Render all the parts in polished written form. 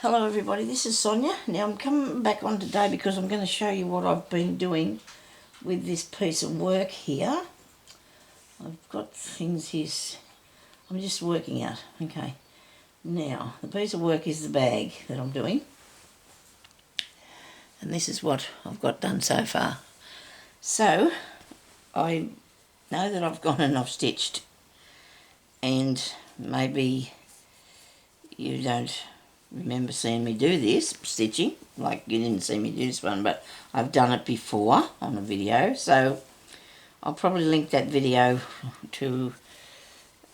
Hello everybody, this is Sonya. Now I'm coming back on today because I'm going to show you what I've been doing with this piece of work here. I've got things here, I'm just working out. Okay, now the piece of work is the bag that I'm doing. And this is what I've got done so far. So, I know that I've gone and I've stitched. And maybe you don't remember seeing me do this stitching, like you didn't see me do this one, but I've done it before on a video, so I'll probably link that video to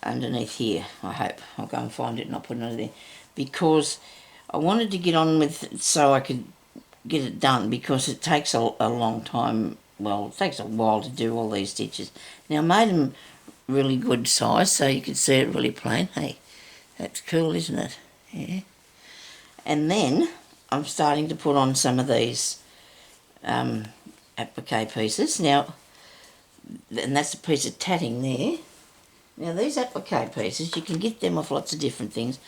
underneath here. I hope I'll go and find it and I'll put it under there, because I wanted to get on with it so I could get it done, because it takes a long time. Well, it takes a while to do all these stitches. Now I made them really good size so you could see it really plain. Hey, that's cool, isn't it? Yeah. And then I'm starting to put on some of these applique pieces. Now, and that's a piece of tatting there. Now these applique pieces, you can get them off lots of different things.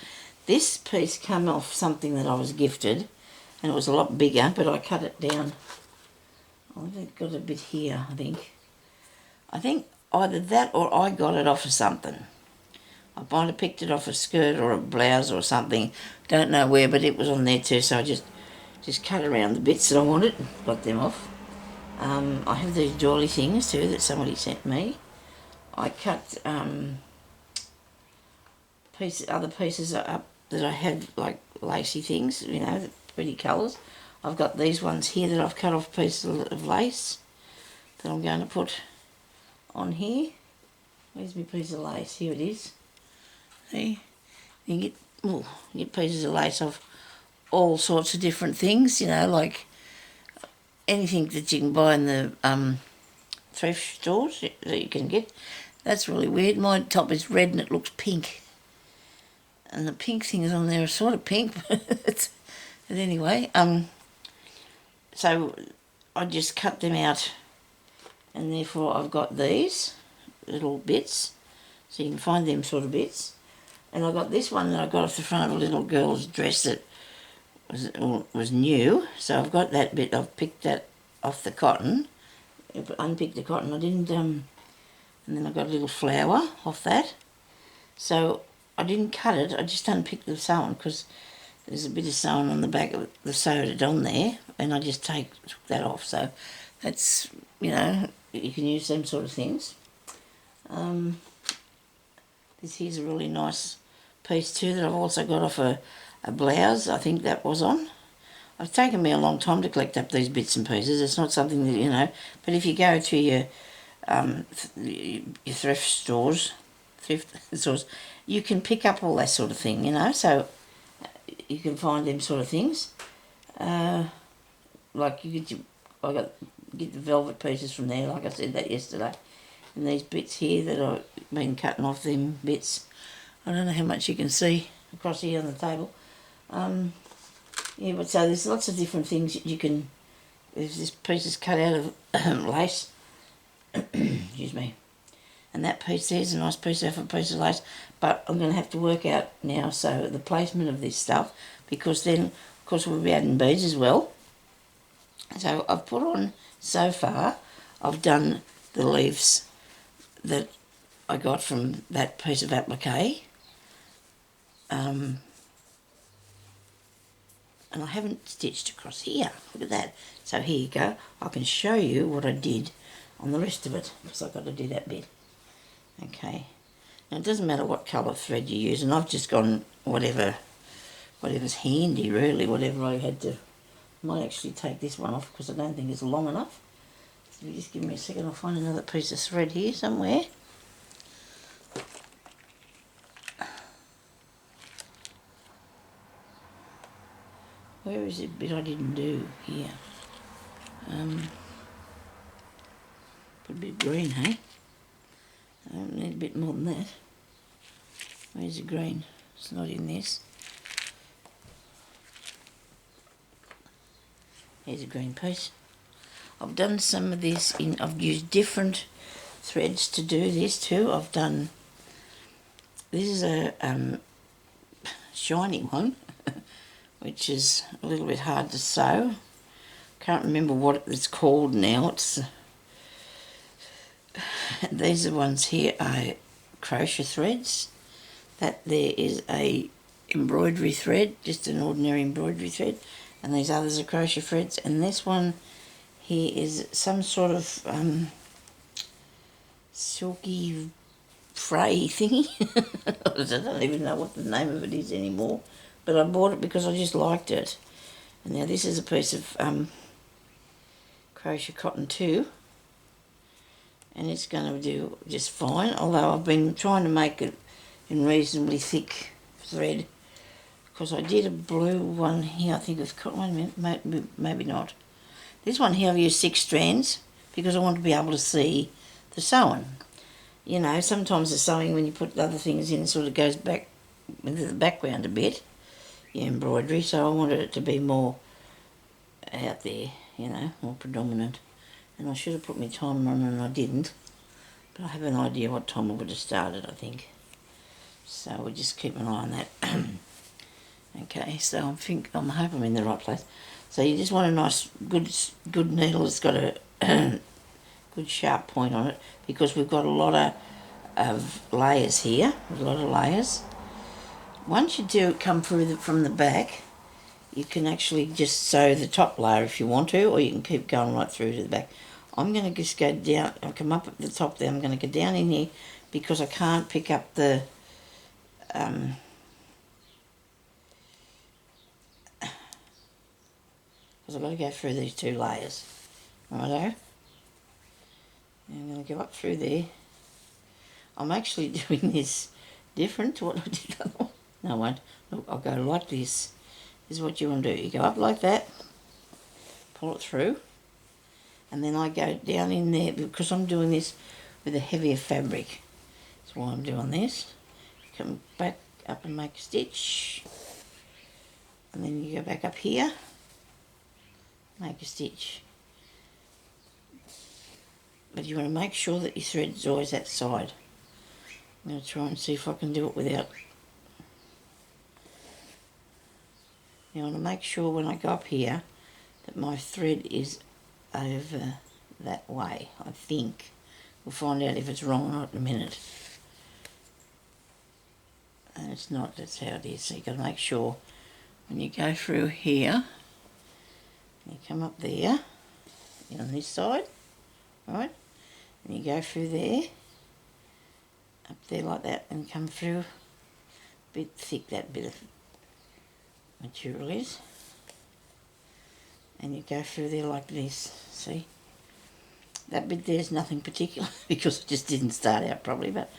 This piece came off something that I was gifted, and it was a lot bigger, but I cut it down. I've got a bit here, I think. I think either that or I got it off of something. I might have picked it off a skirt or a blouse or something. Don't know where, but it was on there too, so I just cut around the bits that I wanted and got them off. I have these doily things too that somebody sent me. I cut other pieces up that I had, like lacy things, you know, pretty colours. I've got these ones here that I've cut off pieces of lace that I'm going to put on here. Where's my piece of lace? Here it is. See, you get pieces of lace off all sorts of different things, you know, like anything that you can buy in the thrift stores that you can get. That's really weird. My top is red and it looks pink. And the pink things on there are sort of pink, but anyway, so I just cut them out, and therefore I've got these little bits, so you can find them sort of bits. And I got this one that I got off the front of a little girl's dress that was new. So I've got that bit. I've picked that off the cotton, unpicked the cotton. I didn't, and then I got a little flower off that. So I didn't cut it. I just unpicked the sewing, because there's a bit of sewing on the back of the sewed it on there, and I just took that off. So that's, you know, you can use them sort of things. This here's a really nice piece too that I've also got off a blouse. I think that was on. It's taken me a long time to collect up these bits and pieces. It's not something that, you know, but if you go to your thrift stores, you can pick up all that sort of thing, you know, so you can find them sort of things. Like you get get the velvet pieces from there, like I said that yesterday. And these bits here that I've been cutting off, them bits. I don't know how much you can see across here on the table. Yeah, but so there's lots of different things that you can. There's this piece is cut out of lace. Excuse me. And that piece there's a nice piece of a piece of lace. But I'm going to have to work out now, so the placement of this stuff, because then, of course, we'll be adding beads as well. So I've put on, so far, I've done the leaves that I got from that piece of applique. And I haven't stitched across here. Look at that. So here you go. I can show you what I did on the rest of it, because I've got to do that bit. Okay. Now it doesn't matter what colour thread you use, and I've just gone whatever's handy really, whatever I had to. I might actually take this one off because I don't think it's long enough. So you just give me a second, I'll find another piece of thread here somewhere. Where is it bit I didn't do here? Put a bit of green, hey? I don't need a bit more than that. Where's the green? It's not in this. Here's a green piece. I've done some of this in, I've used different threads to do this too. I've done, this is a shiny one which is a little bit hard to sew. Can't remember what it's called now. It's these are ones here are crochet threads. That there is a embroidery thread, just an ordinary embroidery thread, and these others are crochet threads, and this one here is some sort of silky fray thingy. I don't even know what the name of it is anymore, but I bought it because I just liked it. And now this is a piece of crochet cotton too, and it's going to do just fine, although I've been trying to make it in reasonably thick thread, because I did a blue one here, I think it's cotton, maybe not. This one here I've used 6 strands because I want to be able to see the sewing. You know, sometimes the sewing, when you put other things in, sort of goes back into the background a bit, your embroidery, so I wanted it to be more out there, you know, more predominant. And I should have put my timer on and I didn't, but I have an idea what time I would have started, I think. So we'll just keep an eye on that. Okay, so I hope I'm in the right place. So you just want a nice, good needle that's got a good sharp point on it, because we've got a lot of layers here, a lot of layers. Once you do come through from the back, you can actually just sew the top layer if you want to, or you can keep going right through to the back. I'm going to just go down, I'll come up at the top there, I'm going to go down in here because I can't pick up the because I've got to go through these 2 layers. Righto. I'm going to go up through there. I'm actually doing this different to what I did before. No, I won't. Look, I'll go like this. This is what you want to do. You go up like that, pull it through, and then I go down in there because I'm doing this with a heavier fabric. That's why I'm doing this. Come back up and make a stitch, and then you go back up here, make a stitch. But you want to make sure that your thread's always that side. I'm going to try and see if I can do it without. You want to make sure when I go up here that my thread is over that way, I think. We'll find out if it's wrong or not in a minute. And it's not, that's how it is. So you've got to make sure when you go through here, you come up there, on this side, right? And you go through there, up there like that, and come through a bit thick, that bit of material is. And you go through there like this, see? That bit there's nothing particular because it just didn't start out properly, but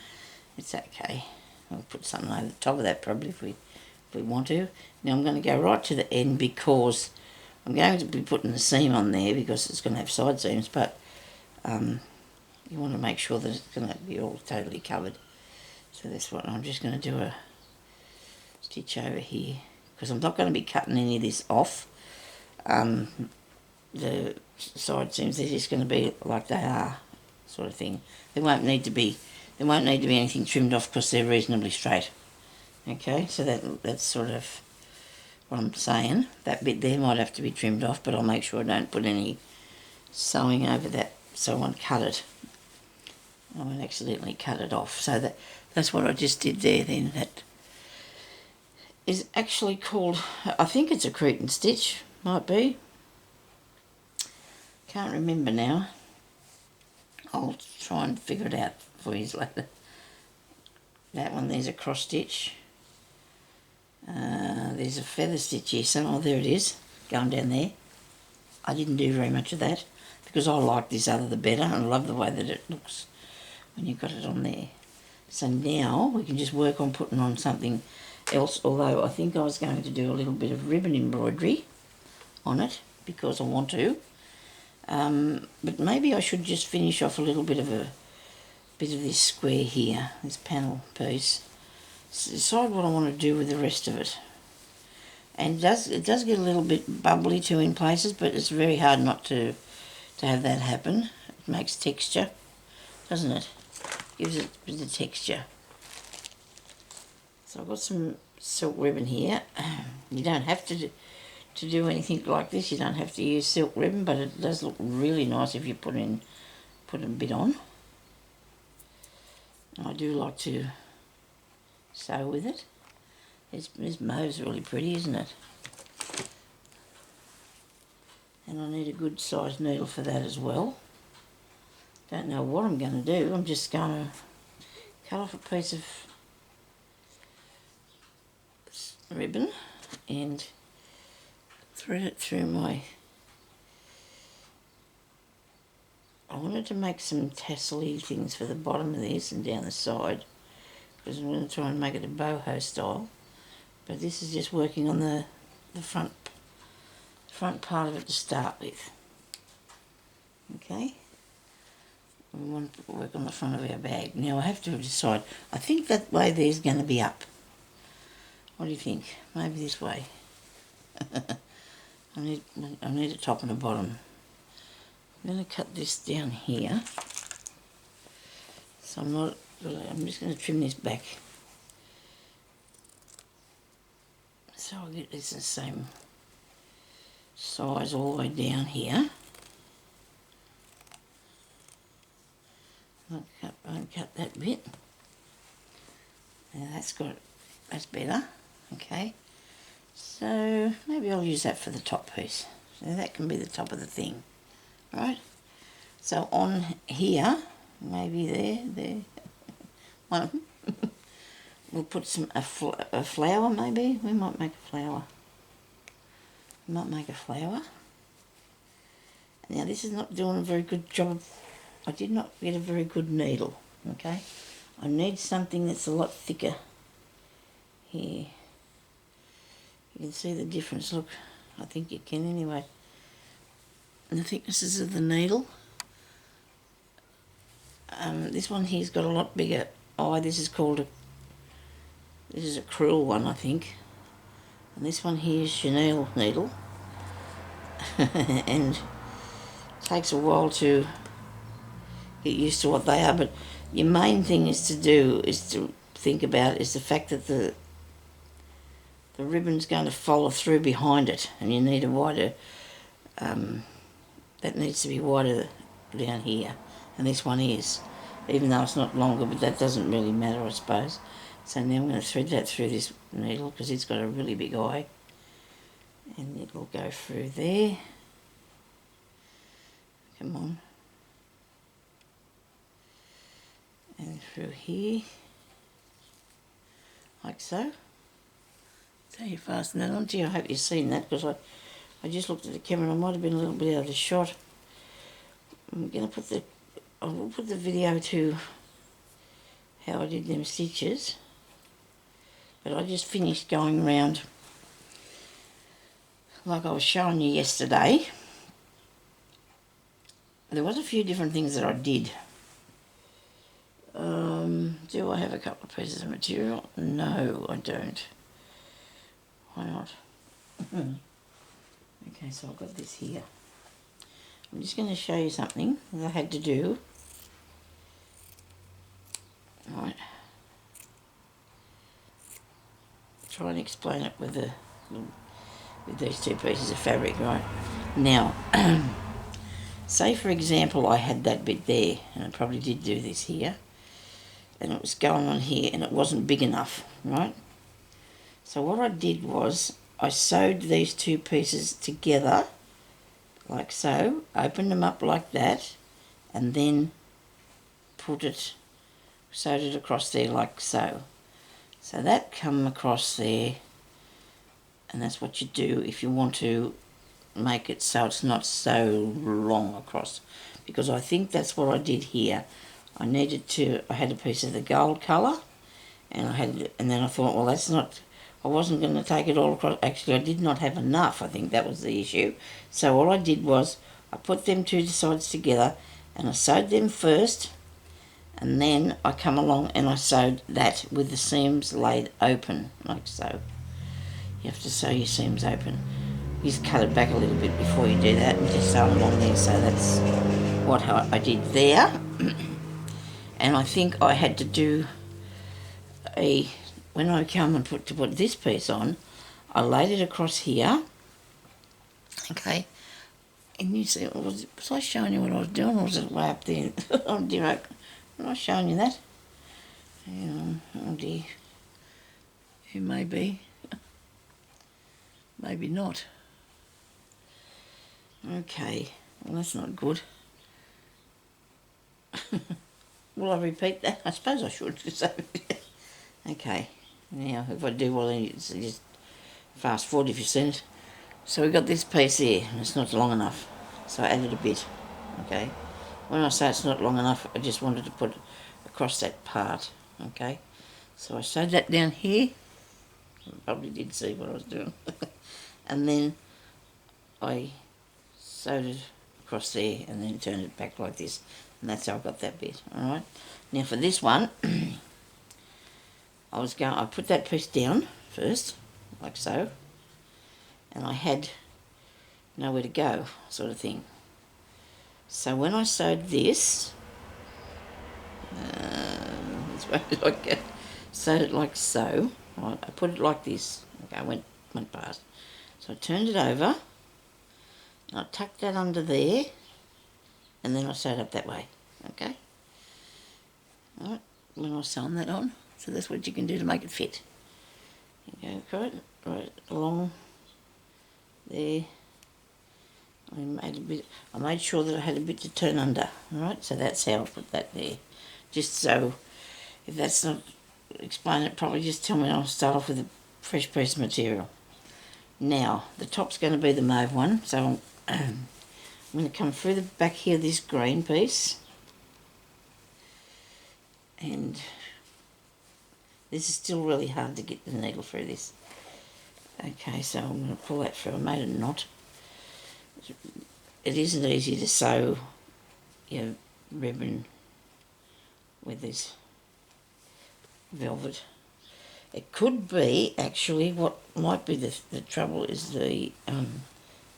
it's okay. I'll put something over the top of that probably if we want to. Now I'm going to go right to the end because I'm going to be putting the seam on there because it's going to have side seams, but you want to make sure that it's going to be all totally covered. So that's what I'm just going to do, a stitch over here because I'm not going to be cutting any of this off. The side seams, they're just going to be like they are, sort of thing. There won't need to be anything trimmed off because they're reasonably straight. Okay, so that's sort of what I'm saying. That bit there might have to be trimmed off, but I'll make sure I don't put any sewing over that so I won't cut it. I won't accidentally cut it off. So that's what I just did there then. That is actually called, I think it's a Cretan stitch, might be. Can't remember now. I'll try and figure it out for you later. That one, there's a cross stitch. There's a feather stitch here. So, there it is, going down there. I didn't do very much of that because I like this other the better, and I love the way that it looks when you've got it on there. So now we can just work on putting on something else, although I think I was going to do a little bit of ribbon embroidery on it because I want to. But maybe I should just finish off a little bit of this square here, this panel piece. Decide what I want to do with the rest of it. And it does get a little bit bubbly too in places, but it's very hard not to have that happen. It makes texture, doesn't it? Gives it a bit of texture. So I've got some silk ribbon here. You don't have to do anything like this. You don't have to use silk ribbon, but it does look really nice if you put a bit on. I do like to sew with it. This mauve's really pretty, isn't it? And I need a good sized needle for that as well. Don't know what I'm going to do. I'm just going to cut off a piece of ribbon and thread it through my... I wanted to make some tassel-y things for the bottom of this and down the side, because I'm going to try and make it a boho style. But this is just working on the front part of it to start with. Okay? We want to work on the front of our bag. Now I have to decide. I think that way there's going to be up. What do you think? Maybe this way. I need a top and a bottom. I'm going to cut this down here. So I'm just going to trim this back. So I'll get this the same size all the way down here. I'll cut that bit. Now that's better. Okay. So maybe I'll use that for the top piece. So that can be the top of the thing. Right? So on here, maybe there. One. We'll put a flower maybe. We might make a flower. Now this is not doing a very good job. I did not get a very good needle. Okay. I need something that's a lot thicker. Here. You can see the difference. Look, I think you can anyway. And the thicknesses of the needle. This one here's got a lot bigger eye. This is a cruel one, I think. And this one here is chenille needle. And it takes a while to get used to what they are, but your main thing is to think about is the fact that the ribbon's going to follow through behind it, and you need a wider, that needs to be wider down here, and this one is, even though it's not longer, but that doesn't really matter, I suppose. So now I'm going to thread that through this needle because it's got a really big eye, and it will go through there. Come on. And through here, like so. So you fasten that onto you. I hope you've seen that because I just looked at the camera and I might have been a little bit out of shot. I'm going to I will put the video to how I did them stitches. But I just finished going around like I was showing you yesterday. There was a few different things that I did. Do I have a couple of pieces of material? No, I don't. Why not? Okay, so I've got this here. I'm just going to show you something that I had to do. Right. Try and explain it with these two pieces of fabric, right? Now, say for example I had that bit there, and I probably did do this here, and it was going on here and it wasn't big enough, right? So what I did was I sewed these two pieces together like so, opened them up like that, and then sewed it across there like so. So that come across there, and that's what you do if you want to make it so it's not so long across, because I think that's what I did here. I had a piece of the gold colour, and then I thought, well, I wasn't going to take it all across. Actually, I did not have enough. I think that was the issue. So all I did was I put them two sides together and I sewed them first, and then I come along and I sewed that with the seams laid open, like so. You have to sew your seams open. You just cut it back a little bit before you do that and just sew along there. So that's what I did there. And I think I had to do when I come and put this piece on, I laid it across here. Okay, and you see, was I showing you what I was doing, or was it way up there? Oh dear, was I showing you that? Oh dear, it may be, maybe not. Okay, well that's not good. Will I repeat that? I suppose I should. Okay, now if I do, well then you just fast forward if you've seen it. So we got this piece here, and it's not long enough, so I added a bit. Okay, when I say it's not long enough, I just wanted to put across that part. Okay, so I sewed that down here. I probably did see what I was doing. And then I sewed it across there and then turned it back like this, and that's how I got that bit. Alright, now for this one I put that piece down first like so, and I had nowhere to go sort of thing. So when I sewed this, sewed it like so, right, I put it like this. Okay, I went past. So I turned it over, and I tucked that under there, and then I sewed up that way. Okay? Alright, when I was sewing that on, so that's what you can do to make it fit. You go right along there. I made sure that I had a bit to turn under. Alright, so that's how I put that there. Just so, if that's not explain it properly, just tell me and I'll start off with a fresh piece of material. Now, the top's going to be the mauve one, so I'm going to come through the back here, this green piece, and this is still really hard to get the needle through this. Okay, so I'm going to pull that through. I made a knot. It isn't easy to sew your ribbon with this velvet. It could be, actually, what might be the trouble is the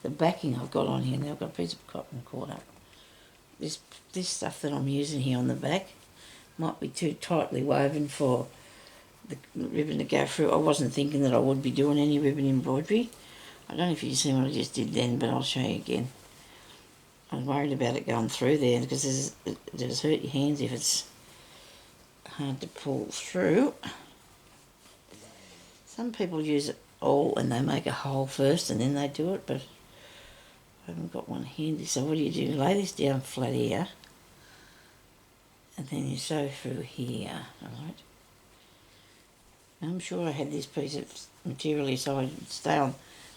backing I've got on here. Now I've got a piece of cotton cord up. This stuff that I'm using here on the back might be too tightly woven for the ribbon to go through. I wasn't thinking that I would be doing any ribbon embroidery. I don't know if you see what I just did then, but I'll show you again. I was worried about it going through there because it does hurt your hands if it's hard to pull through. Some people use it all and they make a hole first and then they do it, but I haven't got one handy. So what do? You lay this down flat here and then you sew through here, alright? I'm sure I had this piece of material here so I'd stay on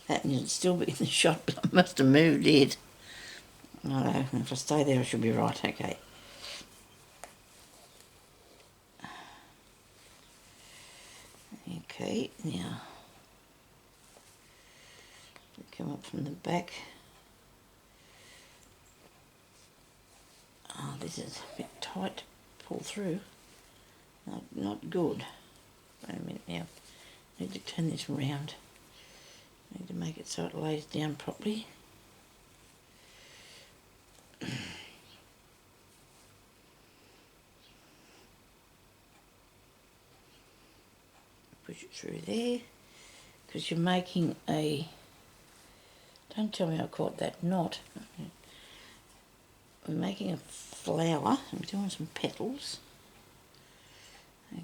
that and it'd still be in the shot, but I must have moved it. I don't know, if I stay there I should be right. Okay. Okay, now we come up from the back. Oh, this is a bit tight to pull through. Not good. Wait a minute now. I need to turn this round. I need to make it so it lays down properly. Push it through there, because you're making a, don't tell me I caught that knot. We're making a flower. I'm doing some petals.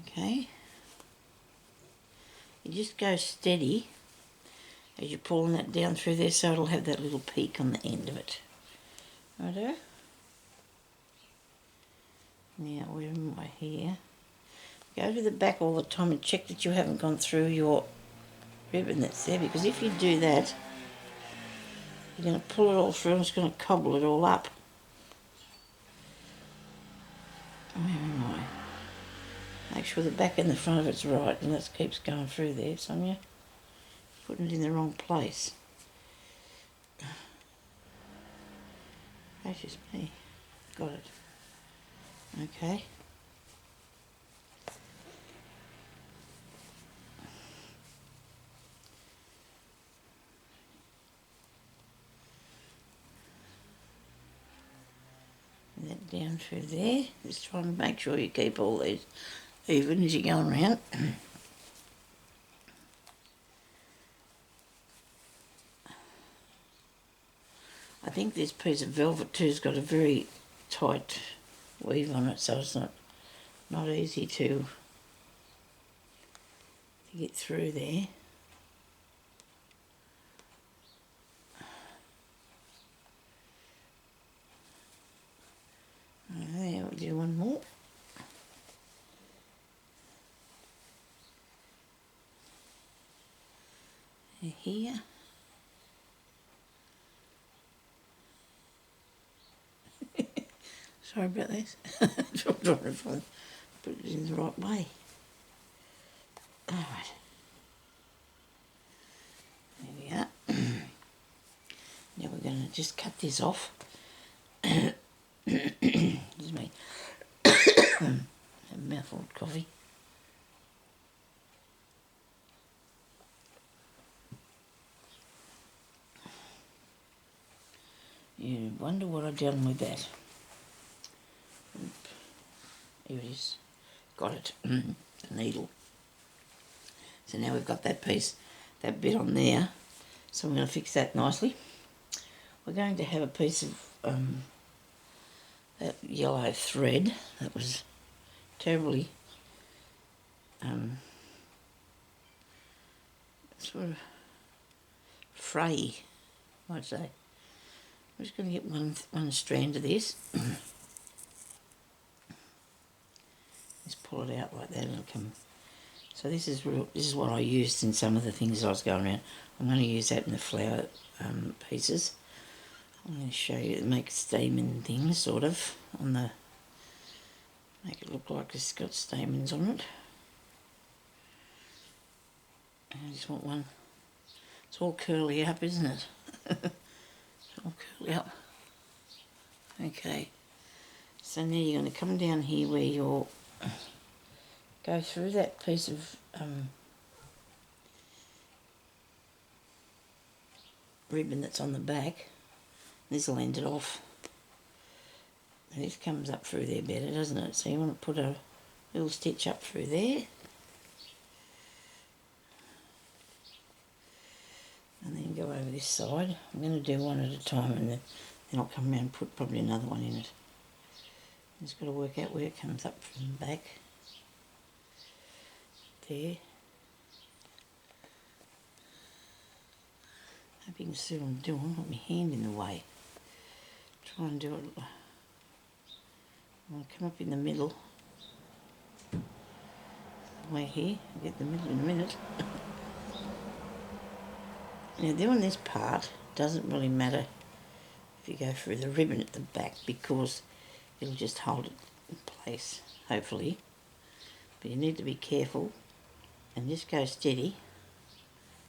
Okay. You just go steady as you're pulling that down through there so it'll have that little peak on the end of it. Righto. Now, where am I here? Go to the back all the time and check that you haven't gone through your ribbon that's there, because if you do that, you're going to pull it all through and it's going to cobble it all up. Where am I? Make sure the back and the front of it's right, and that keeps going through there, Sonia. Putting it in the wrong place. Gracious me. Got it. Okay. That down through there. Just try and make sure you keep all these even as you're going around. I think this piece of velvet too has got a very tight weave on it, so it's not easy to get through there. Okay, I'll do one more. Here. Sorry about this. I'm trying to put it in the right way. Alright. There we are. Now we're going to just cut this off. Excuse me. A mouthful of coffee. You wonder what I've done with that. Here it is. Got it. The needle. So now we've got that piece, that bit on there. So I'm going to fix that nicely. We're going to have a piece of that yellow thread that was terribly sort of fray, I'd say. I'm just going to get one strand of this. Just pull it out like that and it'll come. So this is what I used in some of the things I was going around. I'm going to use that in the flower pieces. I'm going to show you to make stamen things, sort of, on the, make it look like it's got stamens on it. And I just want one. It's all curly up, isn't it? It's all curly up. Okay. So now you're going to come down here where you're go through that piece of ribbon that's on the back. This will end it off. And this comes up through there better, doesn't it? So you want to put a little stitch up through there. And then go over this side. I'm going to do one at a time and then I'll come around and put probably another one in it. Just got to work out where it comes up from the back. There. Hope you can see what I'm doing. I've got my hand in the way. Try and do it. I'm going to come up in the middle. Way here. I'll get the middle in a minute. Now doing this part doesn't really matter if you go through the ribbon at the back because it'll just hold it in place, hopefully. But you need to be careful and just go steady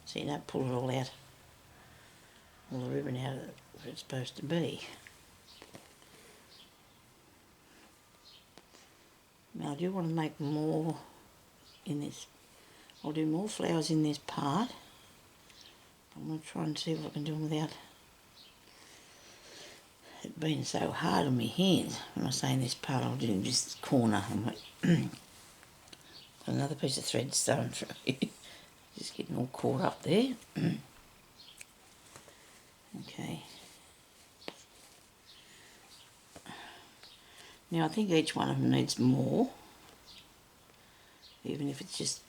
so you don't pull it all out, all the ribbon out of where it's supposed to be. Now I do want to make more in this. I'll do more flowers in this part. I'm going to try and see what I can do without it being so hard on my hands. When I say in this part, I'll do this corner. Another piece of thread starting through. Just getting all caught up there. Okay. Now I think each one of them needs more, even if it's just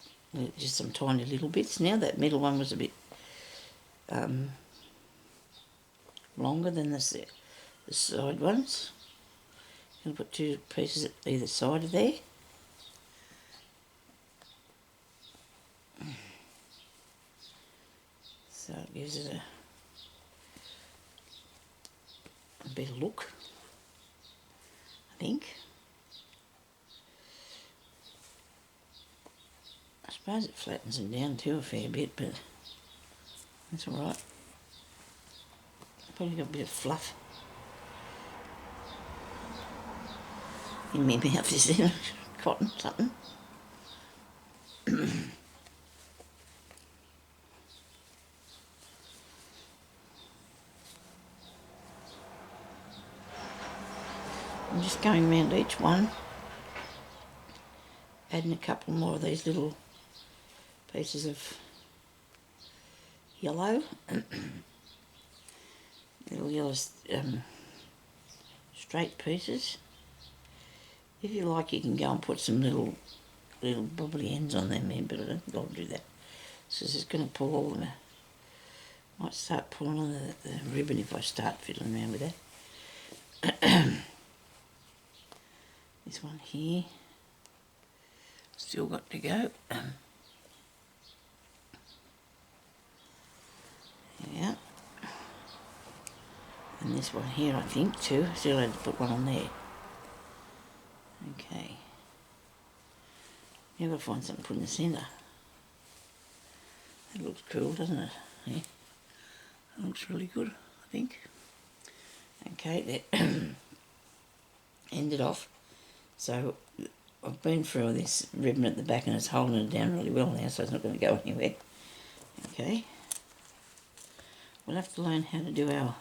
some tiny little bits. Now that middle one was a bit longer than the side ones. I'm going to put two pieces at either side of there. So it gives it a better look, I think. I suppose it flattens them down too a fair bit, but that's alright. Probably got a bit of fluff in my mouth, is there? Cotton, something. I'm just going around each one, adding a couple more of these little pieces of yellow. little yellow straight pieces. If you like, you can go and put some little bobbly ends on them, but I don't think I'll do that. So it's just going to pull all them. Might start pulling on the ribbon if I start fiddling around with that. This one here, still got to go. Yeah. And this one here, I think, too. Still had to put one on there. Okay. Now I've got to find something to put in the centre. That looks cool, doesn't it? Yeah. That looks really good, I think. Okay, that ended off. So I've been through this ribbon at the back and it's holding it down really well now, so it's not going to go anywhere. Okay. We'll have to learn how to do our...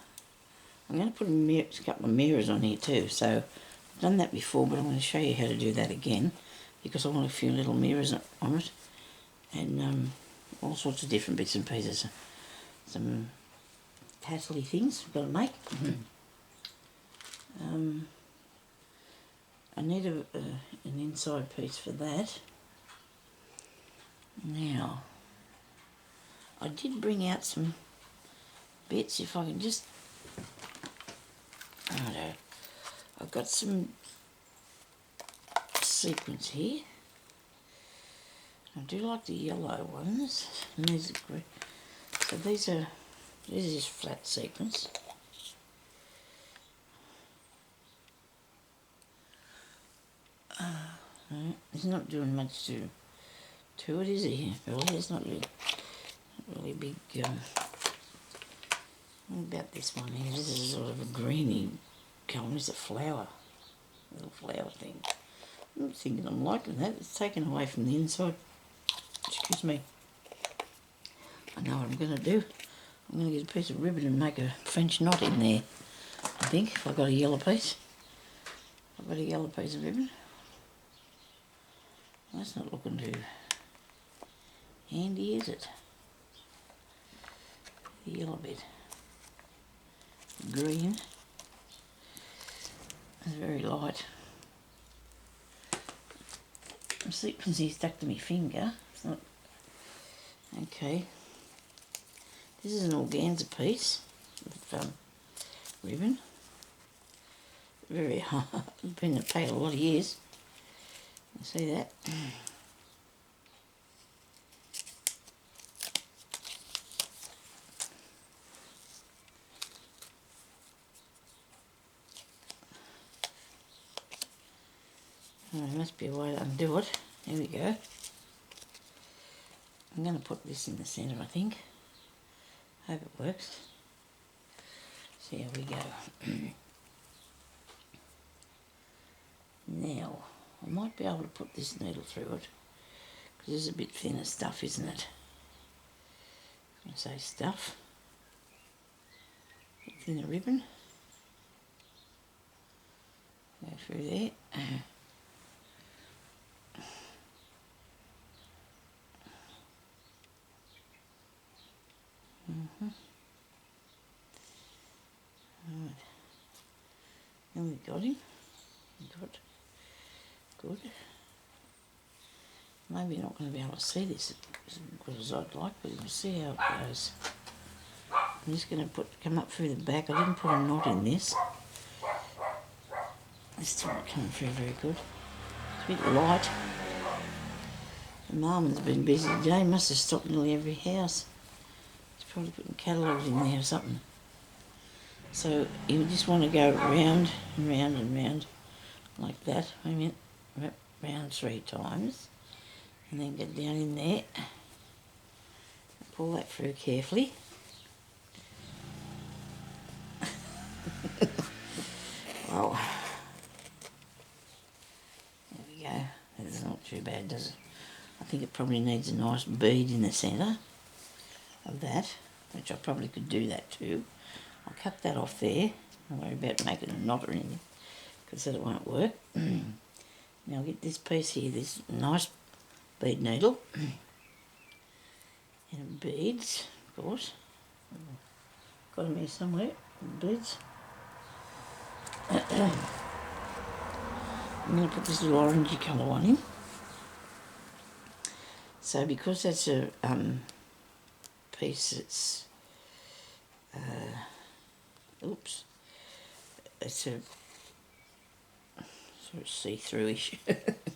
I'm going to put a couple of mirrors on here too, so I've done that before, but I'm going to show you how to do that again, because I want a few little mirrors on it, and all sorts of different bits and pieces. Some tassel-y things I've got to make. I need an inside piece for that. Now, I did bring out some bits, if I can just... I've got some sequins here. I do like the yellow ones, and these are green. So these are just flat sequins. It's not doing much to it, is it? Really, it's not really big. What about this one here? This is sort of a greeny colour. It's a flower, little flower thing. I'm thinking I'm liking that. It's taken away from the inside. Excuse me. I know what I'm going to do. I'm going to get a piece of ribbon and make a French knot in there. I think, if I've got a yellow piece. I've got a yellow piece of ribbon. That's not looking too handy, is it? The yellow bit. Green. It's very light. The sequins here stuck to my finger. It's not... Okay. This is an organza piece of ribbon. Very hard. It's been in the pail a lot of years. You see that? Oh, there must be a way to undo it. There we go. I'm going to put this in the centre, I think. Hope it works. So here we go. Now, I might be able to put this needle through it, because it's a bit thinner stuff, isn't it? I'm going to say stuff. Bit thinner ribbon. Go through there. Right. Then we got him. Good. Maybe you're not going to be able to see this as good as I'd like, but we'll see how it goes. I'm just going to come up through the back. I didn't put a knot in this. This not coming through very good. It's a bit light. The Marmon's been busy today. Must have stopped nearly every house. He's probably putting catalogues in there or something. So you just want to go round and round and round like that. Wait a minute. Wrap round 3 times. And then get down in there. Pull that through carefully. Well, there we go. That's not too bad, does it? I think it probably needs a nice bead in the centre of that, which I probably could do that too. I'll cut that off there. Don't worry about making a knot or anything, because that won't work. Now I'll get this piece here, this nice bead needle, and beads, of course. Got them here somewhere. beads. I'm going to put this little orangey colour one in. So because that's a piece that's, oops, it's a sort of see-through-ish,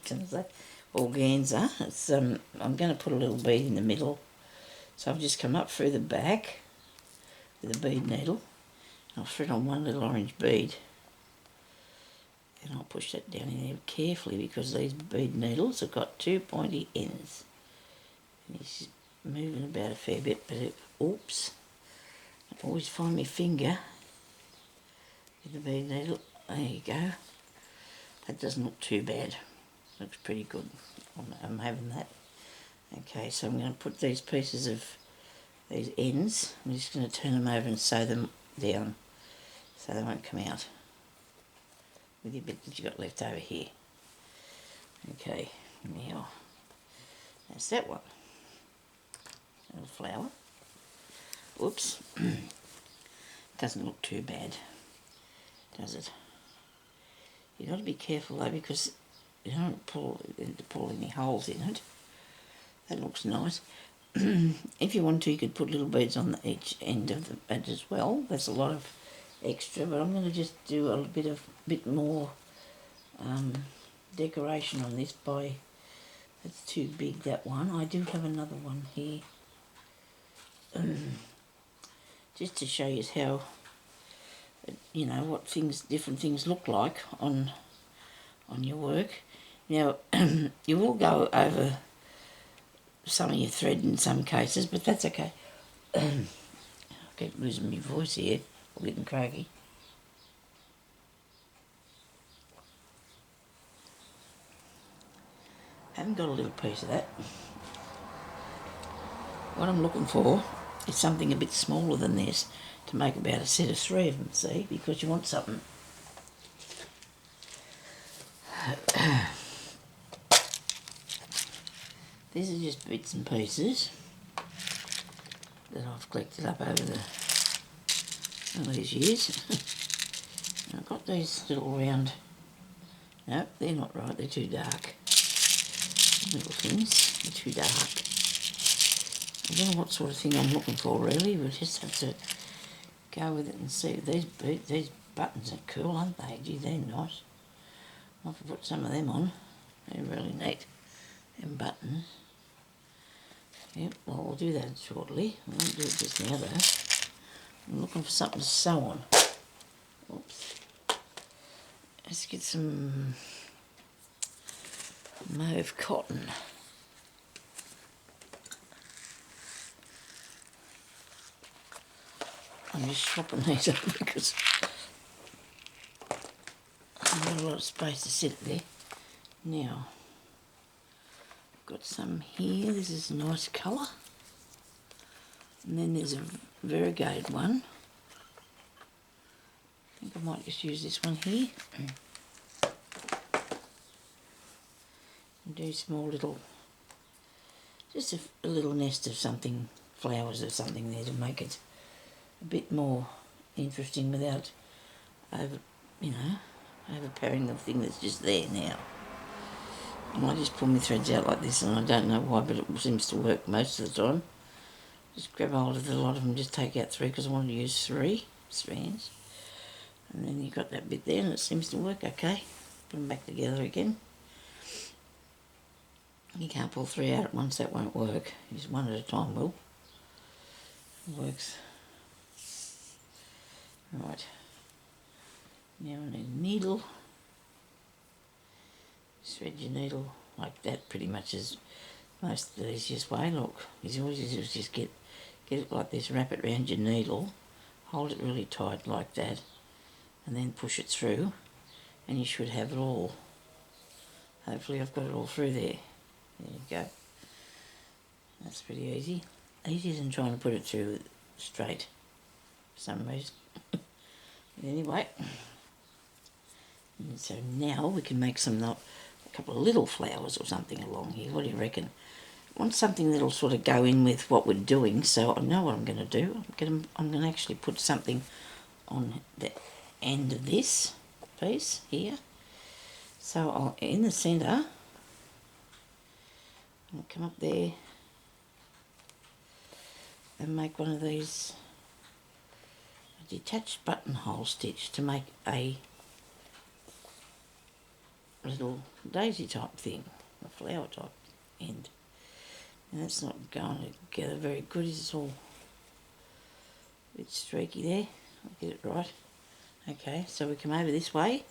can I say, organza. It's, I'm going to put a little bead in the middle. So I've just come up through the back with a bead needle. I'll thread on one little orange bead. And I'll push that down in there carefully because these bead needles have got two pointy ends. And he's moving about a fair bit, but oops. I always find my finger with the bead needle. There you go. That doesn't look too bad. Looks pretty good. I'm having that. Okay, so I'm going to put these pieces of these ends. I'm just going to turn them over and sew them down so they won't come out with your bit that you got left over here. Okay, now that's that one. Little flower. Whoops. Doesn't look too bad, does it? You've got to be careful though because you don't pull any holes in it. That looks nice. If you want to, you could put little beads on each end of the badge as well. That's a lot of extra, but I'm going to just do a bit more decoration on this by. That's too big, that one. I do have another one here, just to show you how, you know, what different things look like on your work. Now, you will go over some of your thread in some cases, but that's okay. I keep losing my voice here, I'm getting craggy. I haven't got a little piece of that. What I'm looking for is something a bit smaller than this to make about a set of three of them, see, because you want something. These are just bits and pieces that I've collected up over all these years. I've got these little round, no, they're not right, they're too dark. Little things, they're too dark. I don't know what sort of thing I'm looking for really, we'll just have to go with it and see. These buttons are cool, aren't they? Gee, they're nice. I'll have to put some of them on. They're really neat, them buttons. Yep, well, we'll do that shortly. I won't do it just now though. I'm looking for something to sew on. Oops. Let's get some mauve cotton. I'm just swapping these up because I've got a lot of space to sit there. Now, got some here. This is a nice colour. And then there's a variegated one. I think I might just use this one here. And do small little, just a little nest of something, flowers or something there to make it a bit more interesting without overpowering the thing that's just there now. And I just pull my threads out like this, and I don't know why, but it seems to work most of the time. Just grab hold of a lot of them, just take out three, because I want to use three strands. And then you've got that bit there, and it seems to work okay. Put them back together again. You can't pull three out at once, that won't work. Use one at a time will. It works. Right. Now I need a needle. Thread your needle like that, pretty much is most the easiest way. Look, it's always easy to just get it like this, wrap it around your needle, hold it really tight like that, and then push it through, and you should have it all. Hopefully I've got it all through there. There you go. That's pretty easy. Easier than trying to put it through straight for some reason. Anyway, and so now we can make a couple of little flowers or something along here. What do you reckon? I want something that'll sort of go in with what we're doing, so I know what I'm going to do. I'm going to actually put something on the end of this piece here. So I'll, in the centre, I'll come up there and make one of these detached buttonhole stitch to make a little daisy type thing, a flower type end. And that's not going together very good, it's all a bit streaky there. I'll get it right. Okay, so we come over this way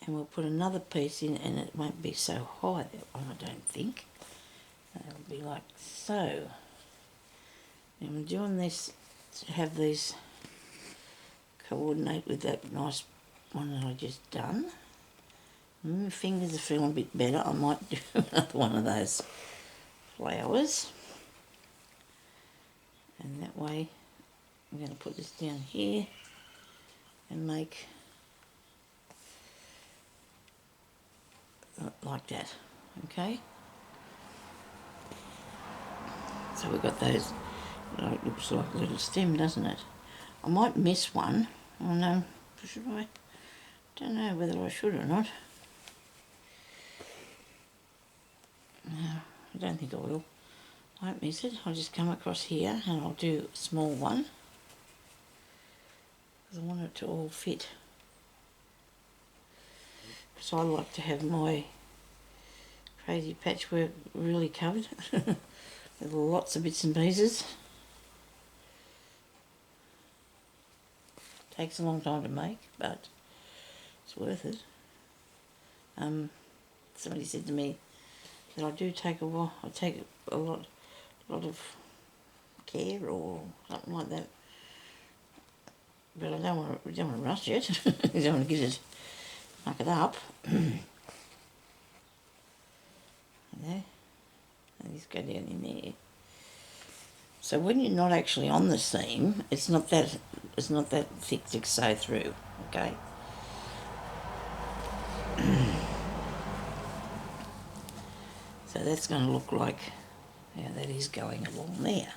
and we'll put another piece in, and it won't be so high, that one, I don't think. It'll be like so. And I'm doing this to have these coordinate with that nice one that I just done. My fingers are feeling a bit better. I might do another one of those flowers. And that way I'm going to put this down here and make like that. Okay? So we've got those. It looks like a little stem, doesn't it? I might miss one. Oh no, should I? Don't know whether I should or not. No, I don't think I will. I won't miss it. I'll just come across here and I'll do a small one, because I want it to all fit. Because I like to have my crazy patchwork really covered with lots of bits and pieces. Takes a long time to make, but it's worth it. Somebody said to me that I do take a while. I take a lot of care or something like that. But I don't want to rush it. I don't want to get it, muck it up. There, and just go down in there. So when you're not actually on the seam, it's not that thick to sew through, okay? So that's going to look like how that is going along there.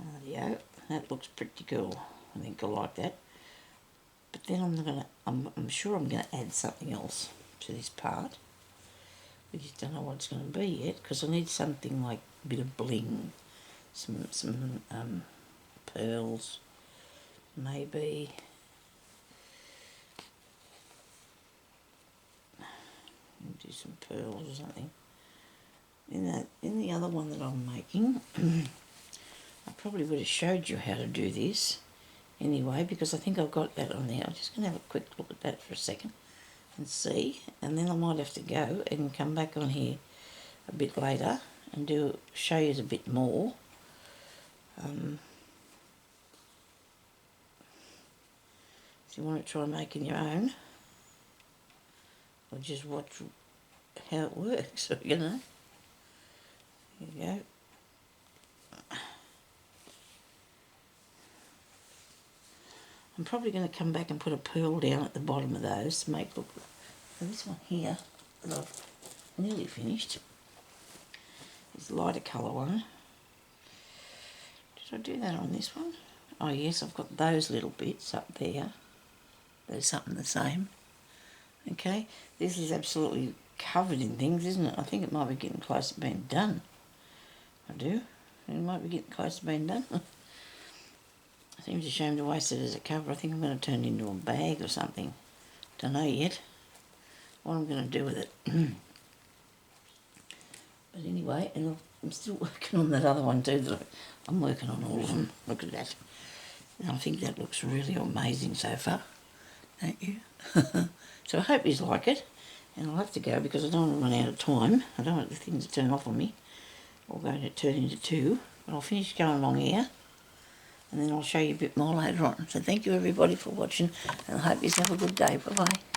Rightio, that looks pretty cool. I think I like that. But then I'm sure I'm going to add something else to this part. We just don't know what it's going to be yet, because I need something like a bit of bling. Some pearls, maybe. Do some pearls or something. In the other one that I'm making, I probably would have showed you how to do this anyway, because I think I've got that on there. I'm just going to have a quick look at that for a second and see, and then I might have to go and come back on here a bit later and show you a bit more. If you want to try making your own, or just watch how it works, you know. There you go. I'm probably going to come back and put a pearl down at the bottom of those to make look. So this one here that I've nearly finished is the lighter colour one. Did I do that on this one? Oh yes, I've got those little bits up there. There's something the same. Okay, this is absolutely covered in things, isn't it? I think it might be getting close to being done. I do. It might be getting close to being done. It seems a shame to waste it as a cover. I think I'm going to turn it into a bag or something. Don't know yet what I'm going to do with it. But anyway, and I'm still working on that other one too. I'm working on all of them. Look at that. And I think that looks really amazing so far. Don't you? So I hope you like it. And I'll have to go because I don't want to run out of time. I don't want the things to turn off on me. Or going to turn into two. But I'll finish going along here. And then I'll show you a bit more later on. So thank you everybody for watching. And I hope you have a good day. Bye-bye.